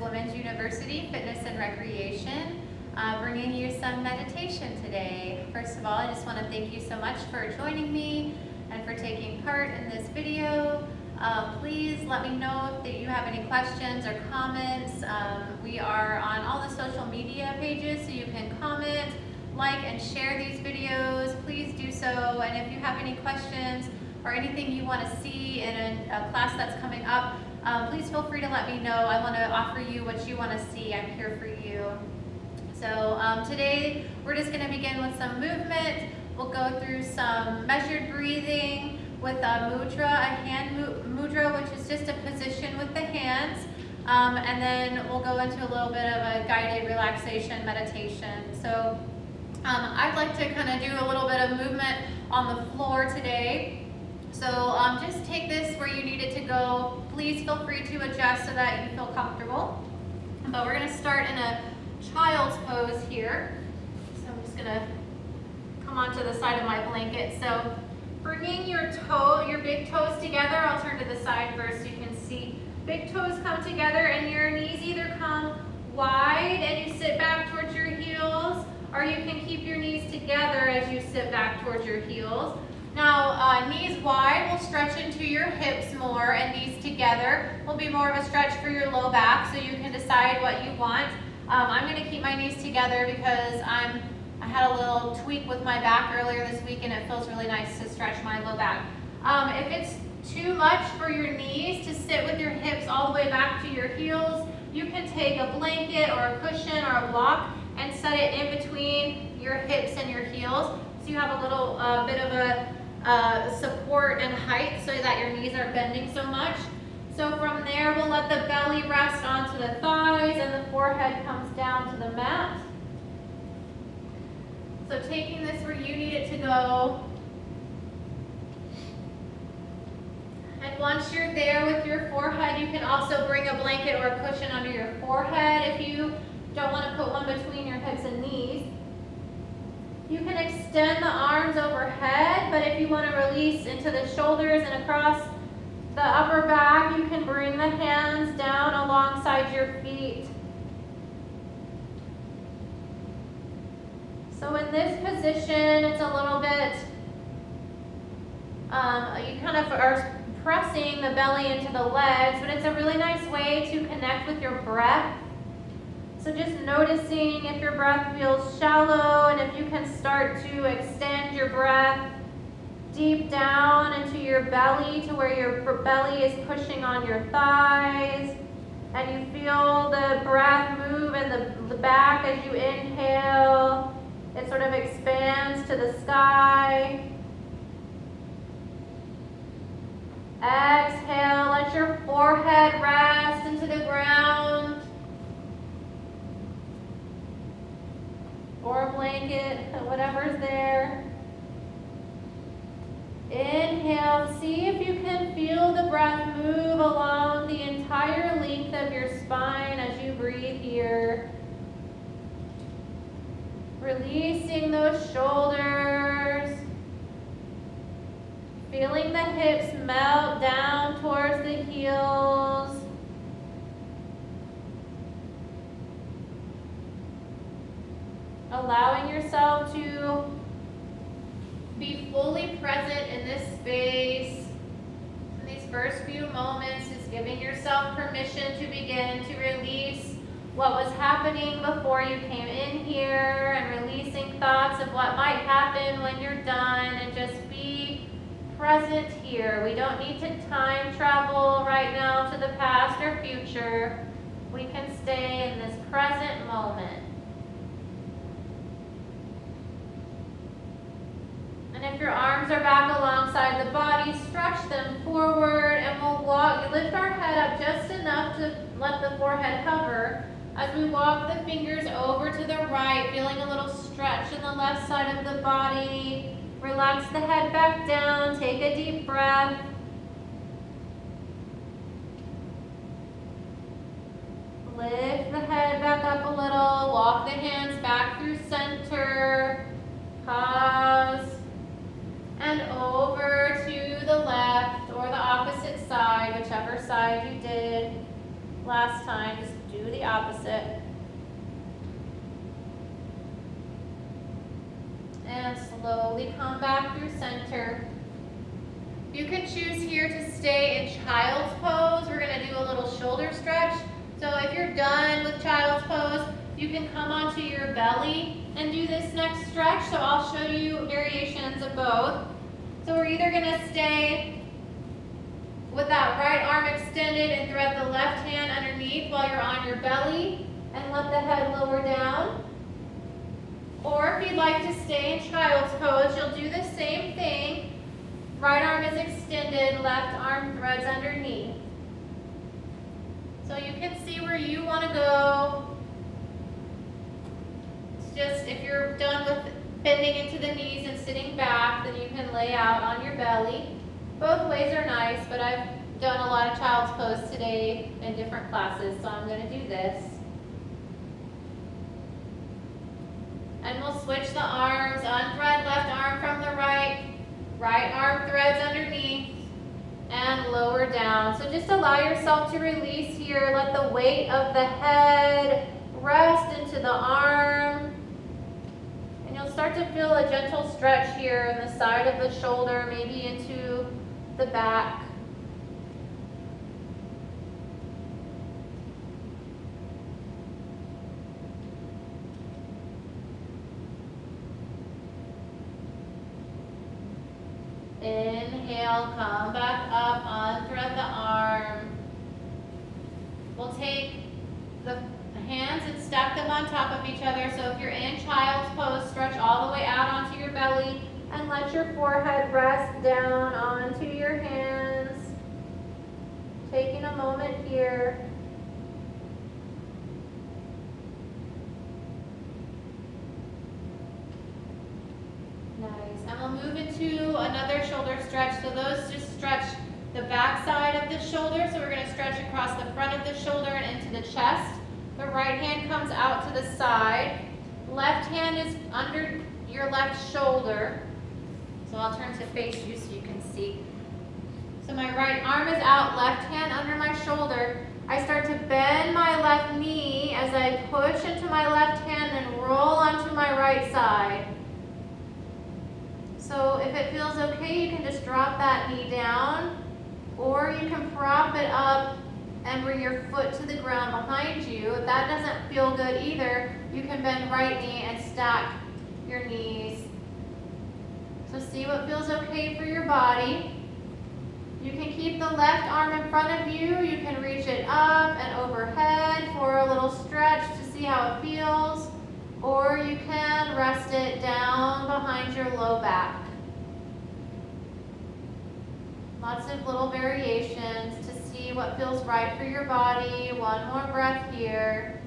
Women's University Fitness and Recreation, bringing you some meditation today. First of all, I just want to thank you so much for joining me and for taking part in this video. Please let me know if you have any questions or comments. We are on all the social media pages, so you can comment, like, and share these videos. Please do so. And if you have any questions or anything you want to see in a class that's coming up, please feel free to let me know. I want to offer you what you want to see. I'm here for you. So today we're just going to begin with some movement. We'll go through some measured breathing with a mudra, a hand mudra, which is just a position with the hands. And then we'll go into a little bit of a guided relaxation meditation. So I'd like to kind of do a little bit of movement on the floor today. So just take this where you need it to go. Please feel free to adjust so that you feel comfortable. But we're going to start in a child's pose here. So I'm just going to come onto the side of my blanket. So bringing your big toes together. I'll turn to the side first so you can see. Big toes come together and your knees either come wide and you sit back towards your heels, or you can keep your knees together as you sit back towards your heels. Now, knees wide will stretch into your hips more, and knees together will be more of a stretch for your low back, so you can decide what you want. I'm going to keep my knees together because I had a little tweak with my back earlier this week, and it feels really nice to stretch my low back. If it's too much for your knees to sit with your hips all the way back to your heels, you can take a blanket or a cushion or a block and set it in between your hips and your heels, so you have a little bit of a support and height so that your knees aren't bending so much. So from there, we'll let the belly rest onto the thighs and the forehead comes down to the mat. So taking this where you need it to go. And once you're there with your forehead, you can also bring a blanket or a cushion under your forehead if you don't want to put one between your hips and knees. You can extend the arms overhead, but if you want to release into the shoulders and across the upper back, you can bring the hands down alongside your feet. So in this position, it's a little bit, you kind of are pressing the belly into the legs, but it's a really nice way to connect with your breath. So just noticing if your breath feels shallow and if you can start to extend your breath deep down into your belly to where your belly is pushing on your thighs, and you feel the breath move in the back as you inhale. It sort of expands to the sky. Exhale, let your forehead rest into the ground. Or a blanket, whatever's there. Inhale, see if you can feel the breath move along the entire length of your spine as you breathe here. Releasing those shoulders. Feeling the hips melt down towards the heels. Allowing yourself to be fully present in this space. In these first few moments, just giving yourself permission to begin to release what was happening before you came in here, and releasing thoughts of what might happen when you're done, and just be present here. We don't need to time travel right now to the past or future. We can stay in this present moment. And if your arms are back alongside the body, stretch them forward, and we'll lift our head up just enough to let the forehead hover as we walk the fingers over to the right, feeling a little stretch in the left side of the body. Relax the head back down, take a deep breath. Lift the head back up a little, walk the hands back through center, pause, and over to the left or the opposite side, whichever side you did. Last time, just do the opposite. And slowly come back through center. You can choose here to stay in child's pose. We're gonna do a little shoulder stretch. So if you're done with child's pose, you can come onto your belly and do this next stretch. So I'll show you variations of both. So we're either gonna stay with that right arm extended and thread the left hand underneath while you're on your belly and let the head lower down. Or if you'd like to stay in child's pose, you'll do the same thing. Right arm is extended, left arm threads underneath. So you can see where you want to go. It's just if you're done with bending into the knees and sitting back, then you can lay out on your belly. Both ways are nice, but I've done a lot of child's pose today in different classes, so I'm going to do this. And we'll switch the arms, unthread left arm from the right, right arm threads underneath, and lower down. So just allow yourself to release here. Let the weight of the head rest into the arm. And you'll start to feel a gentle stretch here in the side of the shoulder, maybe into the back. Inhale, come back up, unthread the arm. We'll take the hands and stack them on top of each other. So if you're in child's pose, stretch all the way out onto your belly and let your forehead rest down onto your hands. Taking a moment here. Nice. And we'll move into another shoulder stretch. So those just stretch the back side of the shoulder. So we're going to stretch across the front of the shoulder and into the chest. The right hand comes out to the side. Left hand is under your left shoulder. So I'll turn to face you so you can see. So my right arm is out, left hand under my shoulder. I start to bend my left knee as I push into my left hand and roll onto my right side. So if it feels okay, you can just drop that knee down, or you can prop it up and bring your foot to the ground behind you. If that doesn't feel good either, you can bend right knee and stack your knees. So see what feels okay for your body. You can keep the left arm in front of you. You can reach it up and overhead for a little stretch to see how it feels. Or you can rest it down behind your low back. Lots of little variations to see what feels right for your body. One more breath here.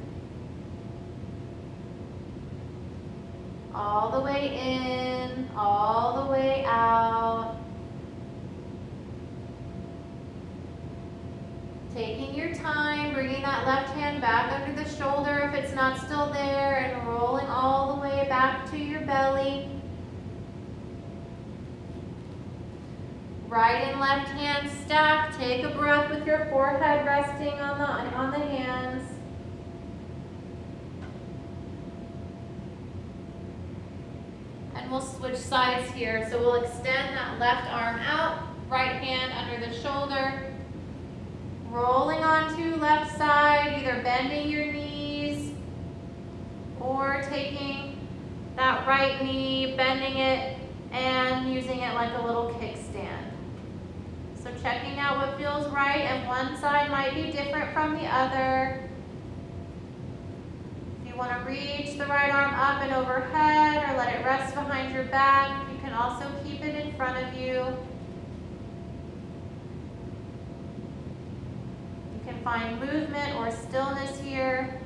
All the way in, all the way out. Taking your time, bringing that left hand back under the shoulder if it's not still there, and rolling all the way back to your belly. Right and left hand stacked. Take a breath with your forehead resting on the hands. And we'll switch sides here. So we'll extend that left arm out, right hand under the shoulder. Rolling onto left side, either bending your knees or taking that right knee, bending it, and using it like a little kickstand. So checking out what feels right, and one side might be different from the other. If you want to reach the right arm up and overhead or let it rest behind your back, you can also keep it in front of you. You can find movement or stillness here.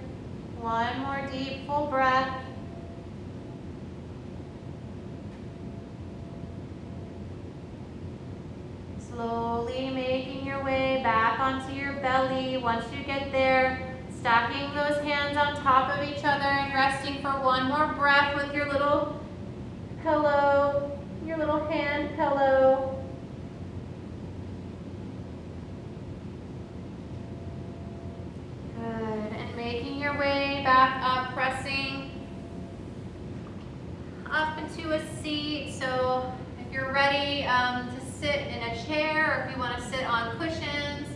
One more deep, full breath. Slowly making your way back onto your belly. Once you get there, stacking those hands on top of each other and resting for one more breath with your little pillow, your little hand pillow. making your way back up, pressing up into a seat. So if you're ready to sit in a chair, or if you want to sit on cushions,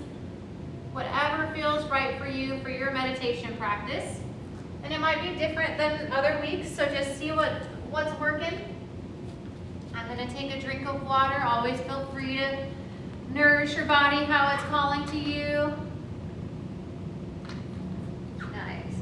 whatever feels right for you for your meditation practice. And it might be different than other weeks, so just see what's working. I'm going to take a drink of water. Always feel free to nourish your body how it's calling to you. Nice.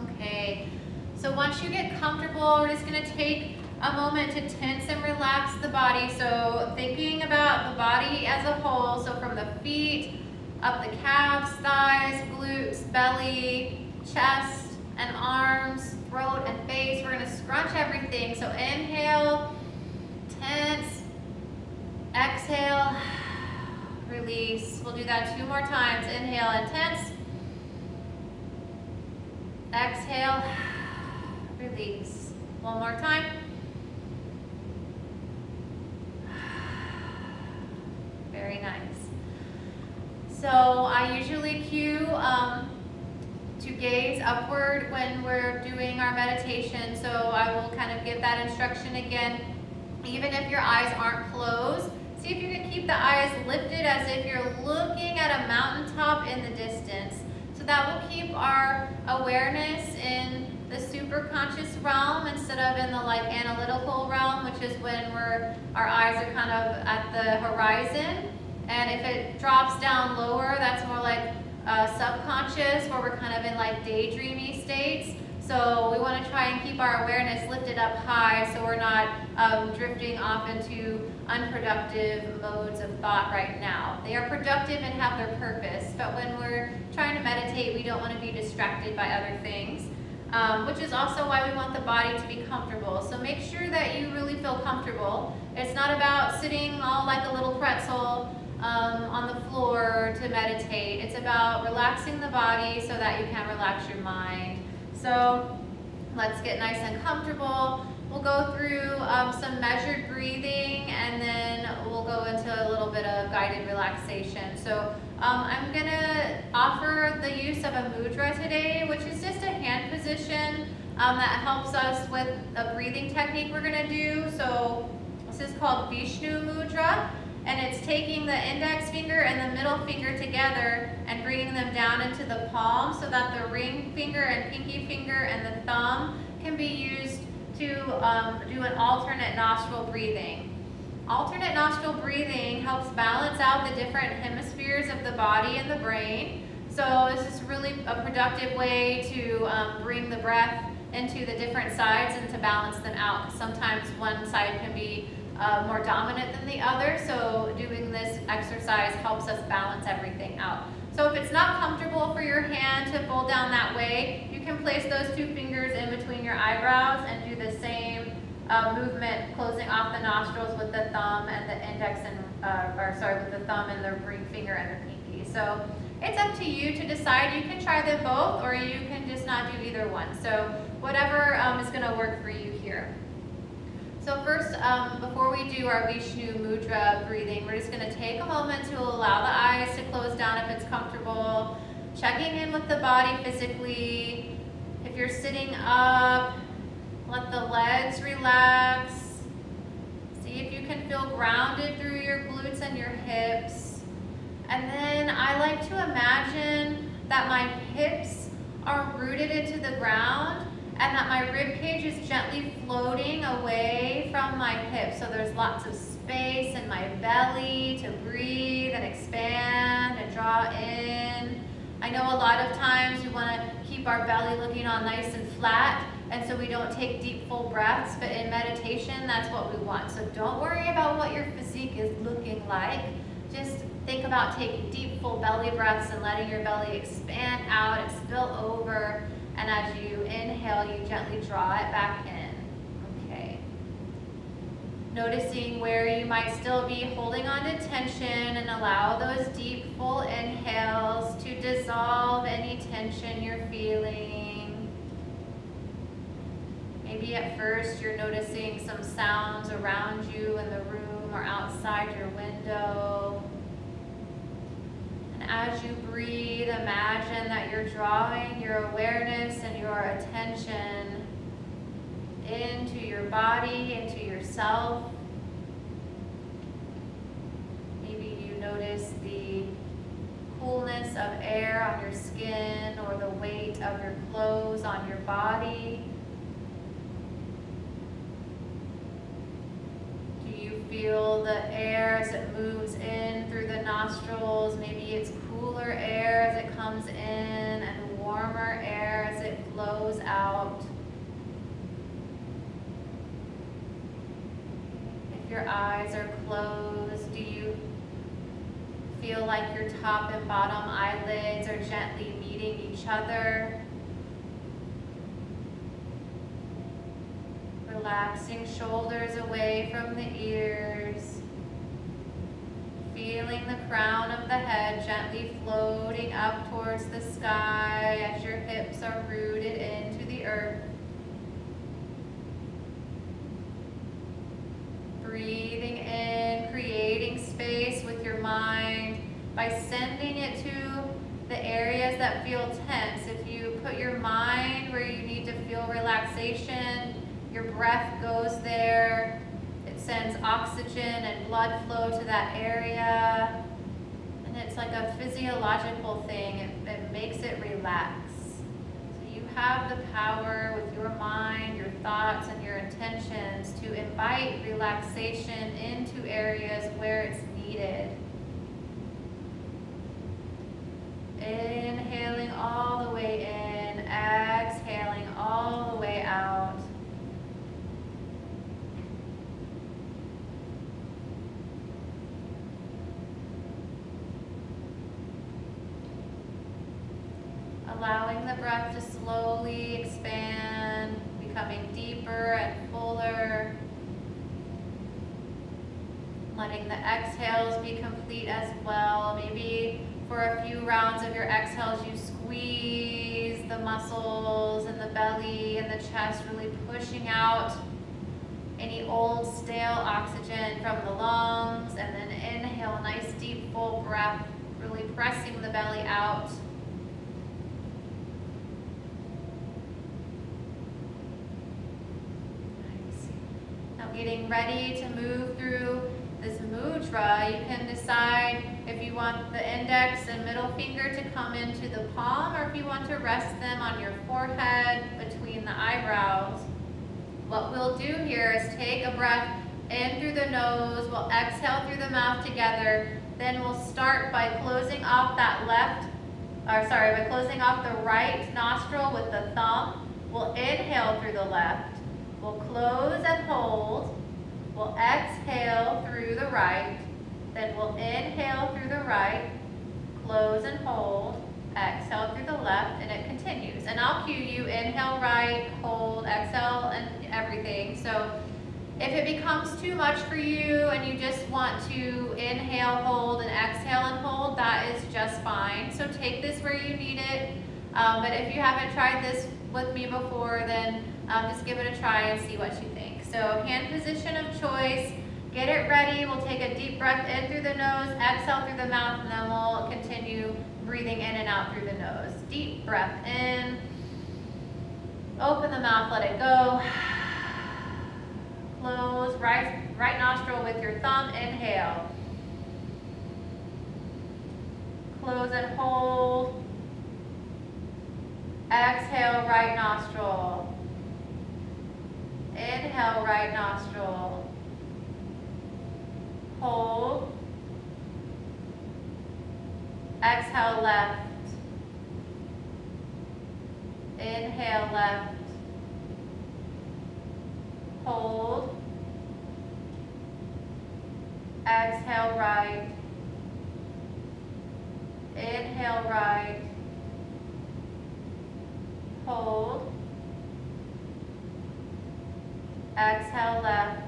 Okay, so once you get comfortable, we're just going to take a moment to tense and relax the body. So thinking about the body as a whole, so from the feet, up the calves, thighs, glutes, belly, chest and arms, throat and face. We're going to scrunch everything. So inhale, tense, exhale, release. We'll do that 2 more times. Inhale and tense, exhale, release. 1 more time. Very nice. So I usually cue to gaze upward when we're doing our meditation. So I will kind of give that instruction again. Even if your eyes aren't closed, see if you can keep the eyes lifted as if you're looking at a mountaintop in the distance. So that will keep our awareness in the superconscious realm instead of in the analytical realm, which is when our eyes are kind of at the horizon. And if it drops down lower, that's more like subconscious, where we're kind of in daydreamy states. So we want to try and keep our awareness lifted up high so we're not drifting off into unproductive modes of thought right now. They are productive and have their purpose, but when we're trying to meditate, we don't want to be distracted by other things, which is also why we want the body to be comfortable. So make sure that you really feel comfortable. It's not about sitting all like a little pretzel on the floor to meditate. It's about relaxing the body so that you can relax your mind. So let's get nice and comfortable. We'll go through some measured breathing, and then we'll go into a little bit of guided relaxation. So I'm gonna offer the use of a mudra today, which is just a hand position that helps us with a breathing technique we're gonna do. So this is called Vishnu Mudra. And it's taking the index finger and the middle finger together and bringing them down into the palm so that the ring finger and pinky finger and the thumb can be used to do an alternate nostril breathing. Alternate nostril breathing helps balance out the different hemispheres of the body and the brain. So this is really a productive way to bring the breath into the different sides and to balance them out. Sometimes one side can be more dominant than the other, so doing this exercise helps us balance everything out. So if it's not comfortable for your hand to fold down that way, you can place those 2 fingers in between your eyebrows and do the same movement, closing off the nostrils with the thumb and the index and, with the thumb and the ring finger and the pinky. So it's up to you to decide. You can try them both, or you can just not do either one. So whatever is gonna work for you here. So first, before we do our Vishnu Mudra breathing, we're just going to take a moment to allow the eyes to close down if it's comfortable, checking in with the body physically. If you're sitting up, let the legs relax. See if you can feel grounded through your glutes and your hips. And then I like to imagine that my hips are rooted into the ground, and that my rib cage is gently floating away from my hips. So there's lots of space in my belly to breathe and expand and draw in. I know a lot of times we want to keep our belly looking all nice and flat, and so we don't take deep full breaths, but in meditation that's what we want. So don't worry about what your physique is looking like. Just think about taking deep full belly breaths and letting your belly expand out and spill over. And as you inhale, you gently draw it back in. Okay. Noticing where you might still be holding on to tension, and allow those deep, full inhales to dissolve any tension you're feeling. Maybe at first you're noticing some sounds around you in the room or outside your window. And as you breathe, imagine that you're drawing your awareness and your attention into your body, into yourself. Maybe you notice the coolness of air on your skin or the weight of your clothes on your body. Do you feel the air as it moves in through the nostrils? Maybe it's cooler air as it comes in and warmer air as it flows out. If your eyes are closed, do you feel like your top and bottom eyelids are gently meeting each other? Relaxing shoulders away from the ears. Feeling the crown of the head gently floating up towards the sky as your hips are rooted into the earth. Breathing in, creating space with your mind by sending it to the areas that feel tense. If you put your mind where you need to feel relaxation, your breath goes there. It sends oxygen and blood flow to that area. And it's like a physiological thing. It makes it relax. So you have the power with your mind, your thoughts, and your intentions to invite relaxation into areas where it's needed. Inhaling all the way in, exhaling all the way out. Allowing the breath to slowly expand, becoming deeper and fuller. Letting the exhales be complete as well. Maybe for a few rounds of your exhales, you squeeze the muscles and the belly and the chest, really pushing out any old, stale oxygen from the lungs. And then inhale, nice deep full breath, really pressing the belly out. Getting ready to move through this mudra, you can decide if you want the index and middle finger to come into the palm or if you want to rest them on your forehead between the eyebrows. What we'll do here is take a breath in through the nose, we'll exhale through the mouth together, then we'll start by closing off by closing off the right nostril with the thumb. We'll inhale through the left. We'll close and hold. We'll exhale through the right. Then we'll inhale through the right, close and hold, exhale through the left, and it continues. And I'll cue you, inhale right, hold, exhale, and everything. So if it becomes too much for you and you just want to inhale, hold, and exhale and hold, that is just fine. So take this where you need it. But if you haven't tried this with me before, then just give it a try and see what you think. So hand position of choice, get it ready. We'll take a deep breath in through the nose, exhale through the mouth, and then we'll continue breathing in and out through the nose. Deep breath in, open the mouth, let it go. Close, right nostril with your thumb, inhale. Close and hold. Exhale, right nostril. Inhale, right nostril. Hold. Exhale, left. Inhale, left. Hold. Exhale, right. Inhale, right. Hold. Exhale, left.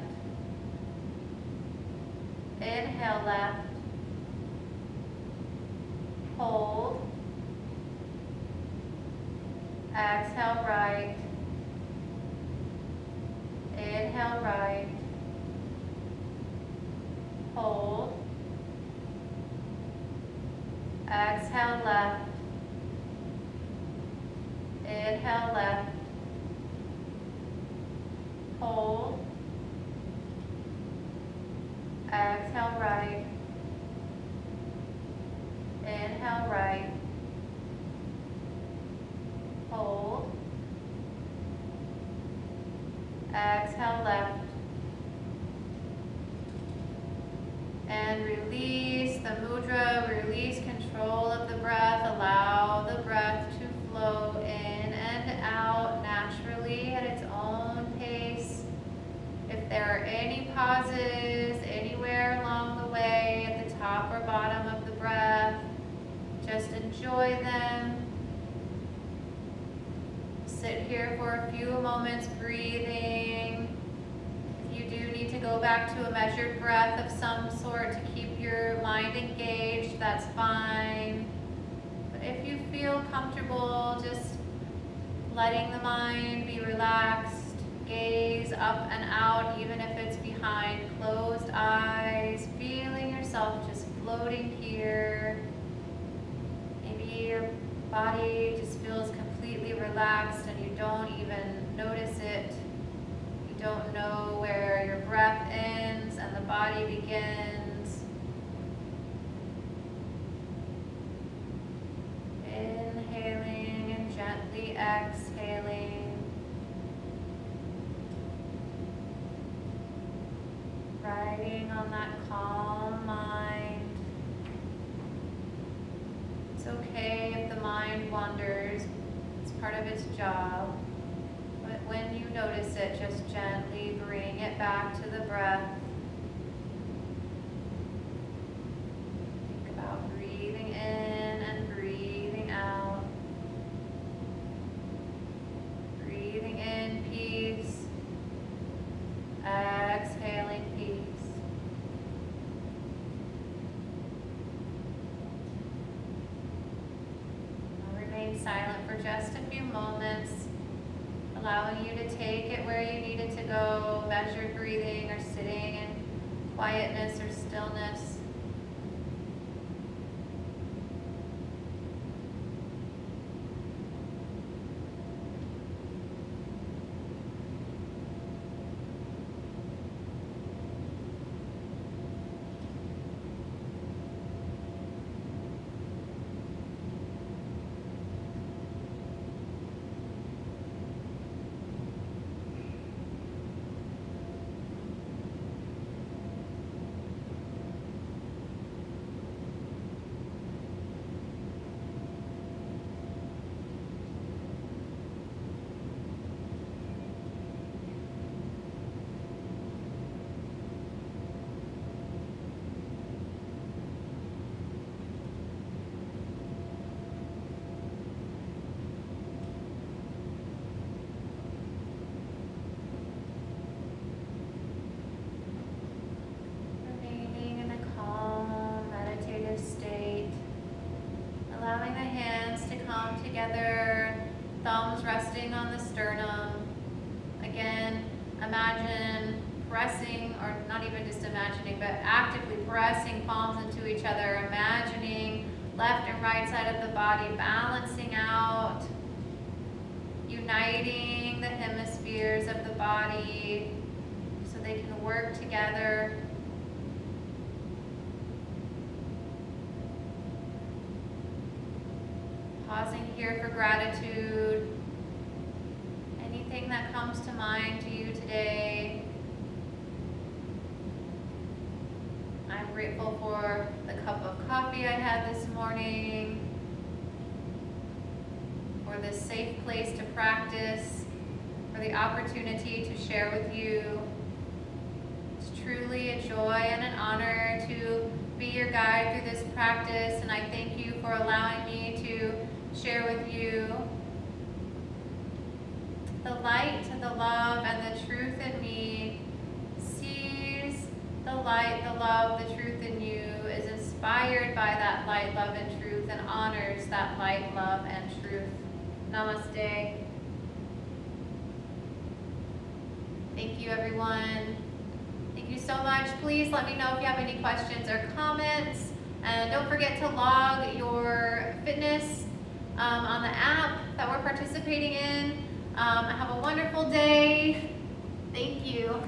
Inhale, left. Hold. Exhale, right. Inhale, right. Hold. Exhale left. Inhale left. Hold. Exhale right. Inhale right. Hold. Exhale left. And release the mudra, release control of the breath. Allow the breath to flow in and out naturally at its own pace. If there are any pauses anywhere along the way, at the top or bottom of the breath, just enjoy them. Sit here for a few moments breathing. If you do need to go back to a measured breath of some sort to keep your mind engaged, that's fine. But if you feel comfortable, just letting the mind be relaxed, gaze up and out, even if it's behind closed eyes, feeling yourself just floating here. Maybe your body just feels completely relaxed and you don't even notice it. You don't know where your breath ends and the body begins. Inhaling and gently exhaling. Riding on that calm mind. It's okay if the mind wanders. It's part of its job. But when you notice it, just gently bring it back to the breath. Think about breathing in and breathing out. Breathing in peace. Exhaling peace. I'll remain silent for just a few moments, allowing you to take it where you need it to go, measured breathing or sitting in quietness or stillness. Together, thumbs resting on the sternum. Again, imagine pressing, or not even just imagining, but actively pressing palms into each other, imagining left and right side of the body balancing out, uniting the hemispheres of the body so they can work together. Pausing here for gratitude. Anything that comes to mind to you today. I'm grateful for the cup of coffee I had this morning, for this safe place to practice, for the opportunity to share with you. It's truly a joy and an honor to be your guide through this practice, and I thank you for allowing me to share with you the light, the love, and the truth in me. Sees the light, the love, the truth in you, is inspired by that light, love, and truth, and honors that light, love, and truth. Namaste. Thank you, everyone. Thank you so much. Please let me know if you have any questions or comments. And don't forget to log your fitness on the app that we're participating in. Have a wonderful day. Thank you.